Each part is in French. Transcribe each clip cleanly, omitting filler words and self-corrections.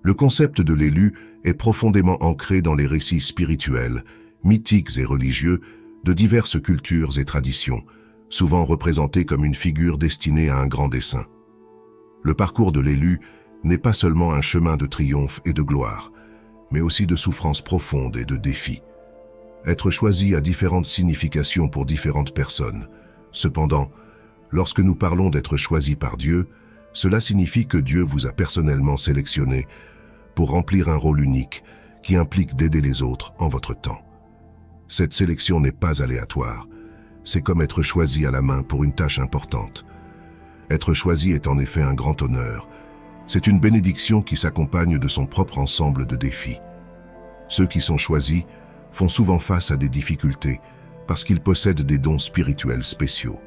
Le concept de l'élu est profondément ancré dans les récits spirituels, mythiques et religieux de diverses cultures et traditions, souvent représenté comme une figure destinée à un grand dessein. Le parcours de l'élu n'est pas seulement un chemin de triomphe et de gloire, mais aussi de souffrance profonde et de défis. Être choisi a différentes significations pour différentes personnes. Cependant, lorsque nous parlons d'être choisi par Dieu, cela signifie que Dieu vous a personnellement sélectionné pour remplir un rôle unique qui implique d'aider les autres en votre temps. Cette sélection n'est pas aléatoire, c'est comme être choisi à la main pour une tâche importante. Être choisi est en effet un grand honneur. C'est une bénédiction qui s'accompagne de son propre ensemble de défis. Ceux qui sont choisis font souvent face à des difficultés parce qu'ils possèdent des dons spirituels spéciaux.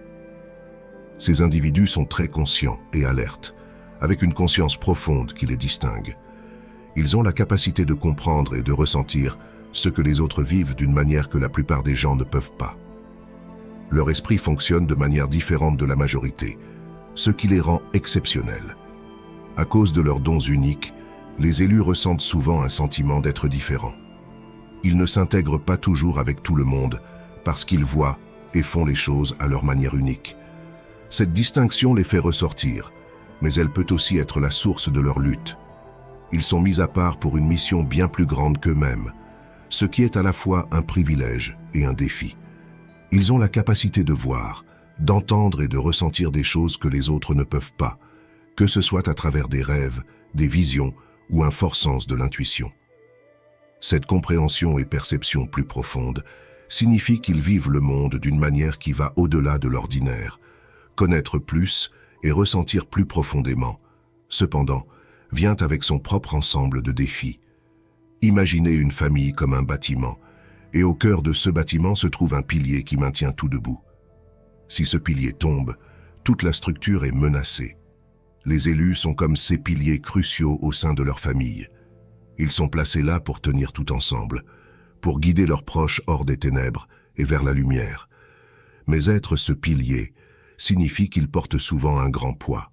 Ces individus sont très conscients et alertes, avec une conscience profonde qui les distingue. Ils ont la capacité de comprendre et de ressentir ce que les autres vivent d'une manière que la plupart des gens ne peuvent pas. Leur esprit fonctionne de manière différente de la majorité, ce qui les rend exceptionnels. À cause de leurs dons uniques, les élus ressentent souvent un sentiment d'être différents. Ils ne s'intègrent pas toujours avec tout le monde parce qu'ils voient et font les choses à leur manière unique. Cette distinction les fait ressortir, mais elle peut aussi être la source de leur lutte. Ils sont mis à part pour une mission bien plus grande qu'eux-mêmes, ce qui est à la fois un privilège et un défi. Ils ont la capacité de voir, d'entendre et de ressentir des choses que les autres ne peuvent pas, que ce soit à travers des rêves, des visions ou un fort sens de l'intuition. Cette compréhension et perception plus profonde signifie qu'ils vivent le monde d'une manière qui va au-delà de l'ordinaire, connaître plus et ressentir plus profondément. Cependant, vient avec son propre ensemble de défis. Imaginez une famille comme un bâtiment, et au cœur de ce bâtiment se trouve un pilier qui maintient tout debout. Si ce pilier tombe, toute la structure est menacée. Les élus sont comme ces piliers cruciaux au sein de leur famille. Ils sont placés là pour tenir tout ensemble, pour guider leurs proches hors des ténèbres et vers la lumière. Mais être ce pilier signifie qu'ils portent souvent un grand poids.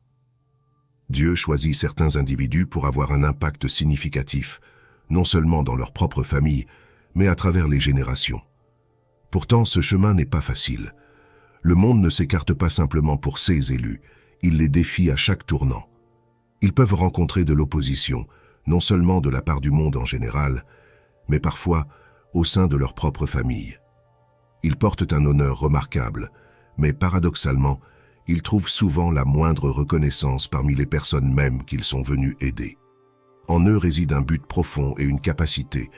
Dieu choisit certains individus pour avoir un impact significatif, non seulement dans leur propre famille, mais à travers les générations. Pourtant, ce chemin n'est pas facile. Le monde ne s'écarte pas simplement pour ces élus, il les défie à chaque tournant. Ils peuvent rencontrer de l'opposition, non seulement de la part du monde en général, mais parfois au sein de leur propre famille. Ils portent un honneur remarquable, mais paradoxalement, ils trouvent souvent la moindre reconnaissance parmi les personnes mêmes qu'ils sont venus aider. En eux réside un but profond et une capacité,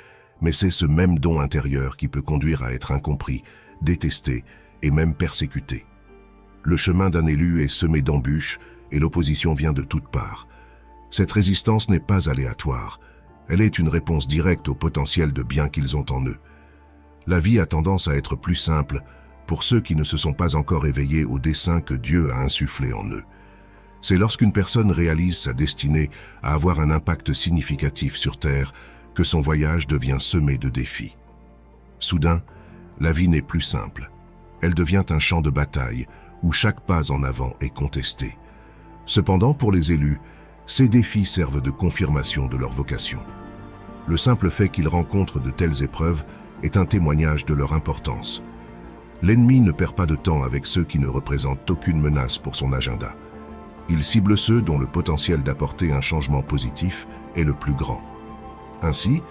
mais c'est ce même don intérieur qui peut conduire à être incompris, détesté et même persécuté. Le chemin d'un élu est semé d'embûches et l'opposition vient de toutes parts. Cette résistance n'est pas aléatoire, elle est une réponse directe au potentiel de bien qu'ils ont en eux. La vie a tendance à être plus simple pour ceux qui ne se sont pas encore éveillés au dessein que Dieu a insufflé en eux. C'est lorsqu'une personne réalise sa destinée à avoir un impact significatif sur Terre que son voyage devient semé de défis. Soudain, la vie n'est plus simple. Elle devient un champ de bataille où chaque pas en avant est contesté. Cependant, pour les élus, ces défis servent de confirmation de leur vocation. Le simple fait qu'ils rencontrent de telles épreuves est un témoignage de leur importance. L'ennemi ne perd pas de temps avec ceux qui ne représentent aucune menace pour son agenda. Il cible ceux dont le potentiel d'apporter un changement positif est le plus grand. Ainsi,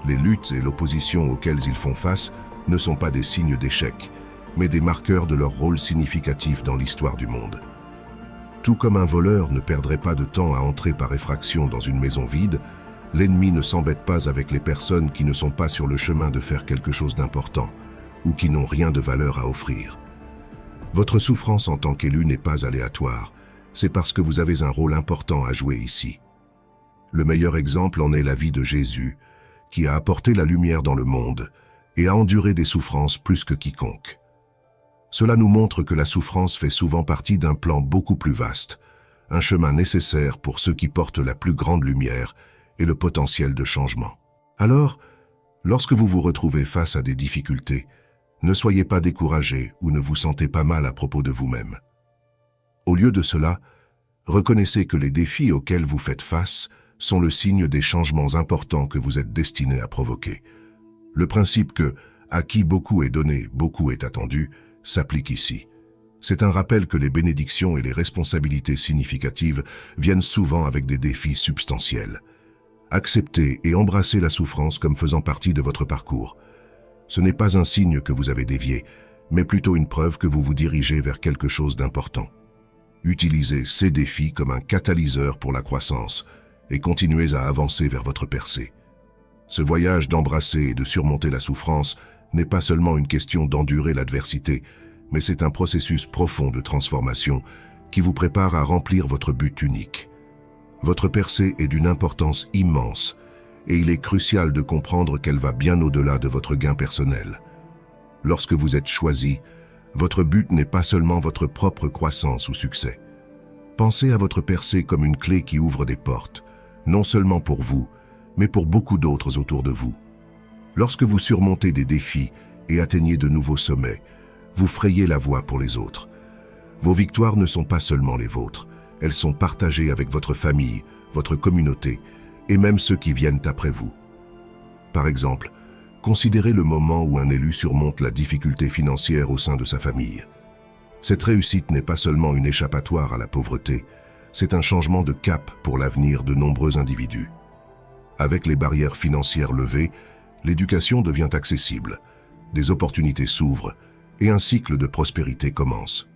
les luttes et l'opposition auxquelles ils font face ne sont pas des signes d'échec, mais des marqueurs de leur rôle significatif dans l'histoire du monde. Tout comme un voleur ne perdrait pas de temps à entrer par effraction dans une maison vide, l'ennemi ne s'embête pas avec les personnes qui ne sont pas sur le chemin de faire quelque chose d'important ou qui n'ont rien de valeur à offrir. Votre souffrance en tant qu'élu n'est pas aléatoire, c'est parce que vous avez un rôle important à jouer ici. Le meilleur exemple en est la vie de Jésus, qui a apporté la lumière dans le monde et a enduré des souffrances plus que quiconque. Cela nous montre que la souffrance fait souvent partie d'un plan beaucoup plus vaste, un chemin nécessaire pour ceux qui portent la plus grande lumière et le potentiel de changement. Alors, lorsque vous vous retrouvez face à des difficultés, ne soyez pas découragé ou ne vous sentez pas mal à propos de vous-même. Au lieu de cela, reconnaissez que les défis auxquels vous faites face sont le signe des changements importants que vous êtes destiné à provoquer. Le principe que « à qui beaucoup est donné, beaucoup est attendu » s'applique ici. C'est un rappel que les bénédictions et les responsabilités significatives viennent souvent avec des défis substantiels. Acceptez et embrassez la souffrance comme faisant partie de votre parcours. Ce n'est pas un signe que vous avez dévié, mais plutôt une preuve que vous vous dirigez vers quelque chose d'important. Utilisez ces défis comme un catalyseur pour la croissance et continuez à avancer vers votre percée. Ce voyage d'embrasser et de surmonter la souffrance n'est pas seulement une question d'endurer l'adversité, mais c'est un processus profond de transformation qui vous prépare à remplir votre but unique. Votre percée est d'une importance immense et il est crucial de comprendre qu'elle va bien au-delà de votre gain personnel. Lorsque vous êtes choisi, votre but n'est pas seulement votre propre croissance ou succès. Pensez à votre percée comme une clé qui ouvre des portes, non seulement pour vous, mais pour beaucoup d'autres autour de vous. Lorsque vous surmontez des défis et atteignez de nouveaux sommets, vous frayez la voie pour les autres. Vos victoires ne sont pas seulement les vôtres, elles sont partagées avec votre famille, votre communauté et même ceux qui viennent après vous. Par exemple, considérez le moment où un élu surmonte la difficulté financière au sein de sa famille. Cette réussite n'est pas seulement une échappatoire à la pauvreté, c'est un changement de cap pour l'avenir de nombreux individus. Avec les barrières financières levées, l'éducation devient accessible, des opportunités s'ouvrent et un cycle de prospérité commence.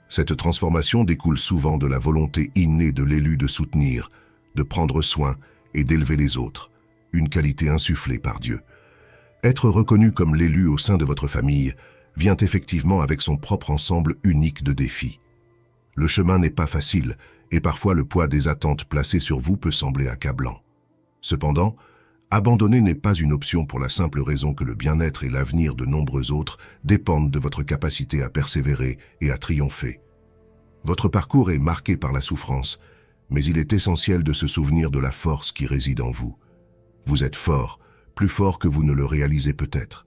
Cette transformation découle souvent de la volonté innée de l'élu de soutenir, de prendre soin et d'élever les autres, une qualité insufflée par Dieu. Être reconnu comme l'élu au sein de votre famille vient effectivement avec son propre ensemble unique de défis. Le chemin n'est pas facile et parfois le poids des attentes placées sur vous peut sembler accablant. Cependant, abandonner n'est pas une option pour la simple raison que le bien-être et l'avenir de nombreux autres dépendent de votre capacité à persévérer et à triompher. Votre parcours est marqué par la souffrance, mais il est essentiel de se souvenir de la force qui réside en vous. Vous êtes fort, plus fort que vous ne le réalisez peut-être.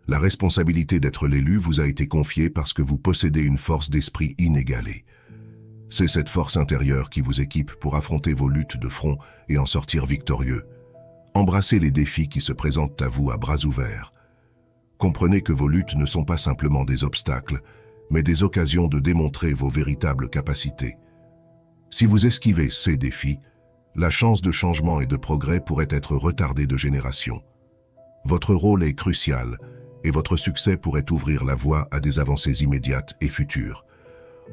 La responsabilité d'être l'élu vous a été confiée parce que vous possédez une force d'esprit inégalée. C'est cette force intérieure qui vous équipe pour affronter vos luttes de front et en sortir victorieux. Embrassez les défis qui se présentent à vous à bras ouverts. Comprenez que vos luttes ne sont pas simplement des obstacles, mais des occasions de démontrer vos véritables capacités. Si vous esquivez ces défis, la chance de changement et de progrès pourrait être retardée de générations. Votre rôle est crucial et votre succès pourrait ouvrir la voie à des avancées immédiates et futures.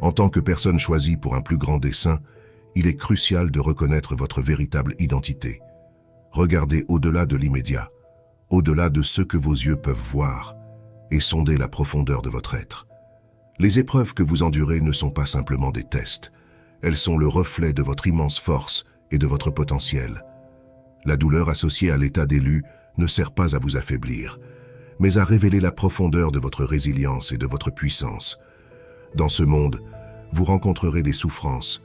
En tant que personne choisie pour un plus grand dessein, il est crucial de reconnaître votre véritable identité. Regardez au-delà de l'immédiat, au-delà de ce que vos yeux peuvent voir, et sondez la profondeur de votre être. Les épreuves que vous endurez ne sont pas simplement des tests, elles sont le reflet de votre immense force et de votre potentiel. La douleur associée à l'état d'élu ne sert pas à vous affaiblir, mais à révéler la profondeur de votre résilience et de votre puissance. Dans ce monde, vous rencontrerez des souffrances,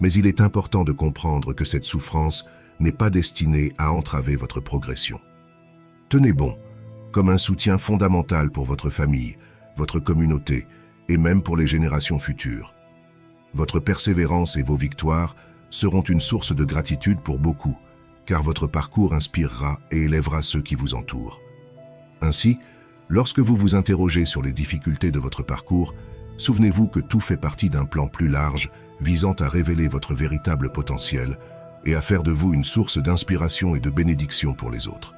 mais il est important de comprendre que cette souffrance n'est pas destinée à entraver votre progression. Tenez bon, comme un soutien fondamental pour votre famille, votre communauté et même pour les générations futures. Votre persévérance et vos victoires seront une source de gratitude pour beaucoup, car votre parcours inspirera et élèvera ceux qui vous entourent. Ainsi, lorsque vous vous interrogez sur les difficultés de votre parcours, souvenez-vous que tout fait partie d'un plan plus large visant à révéler votre véritable potentiel et à faire de vous une source d'inspiration et de bénédiction pour les autres.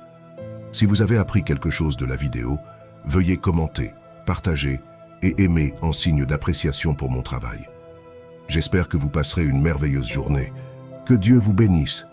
Si vous avez appris quelque chose de la vidéo, veuillez commenter, partager et aimer en signe d'appréciation pour mon travail. J'espère que vous passerez une merveilleuse journée. Que Dieu vous bénisse.